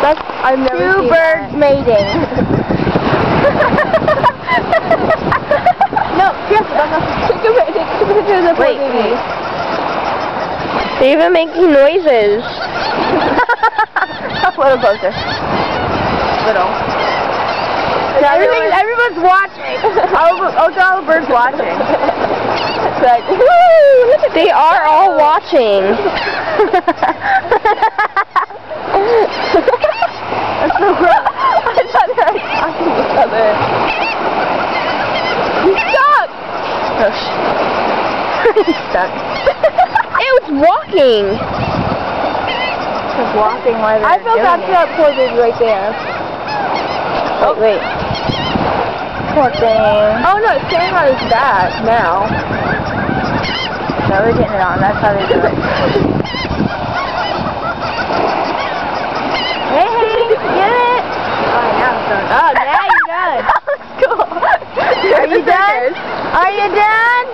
That's I've never seen two birds mating. No, yes, take a picture of the poor baby. They're even making noises. A little closer. Little. Everyone's watching. All the birds watching. It's like, woo, look at they are all watching. That's so gross. I thought they were talking to each other. He's stuck! Oh, He's stuck. It was walking. It's walking while they're I felt doing that poor baby right there. Wait. Poor thing. Oh no, it's standing on his back now. No, they're getting it on. That's how they do it. Hey, get it? Oh, now I'm done. Oh, now you're done. That was cool. Are you done? Are you done?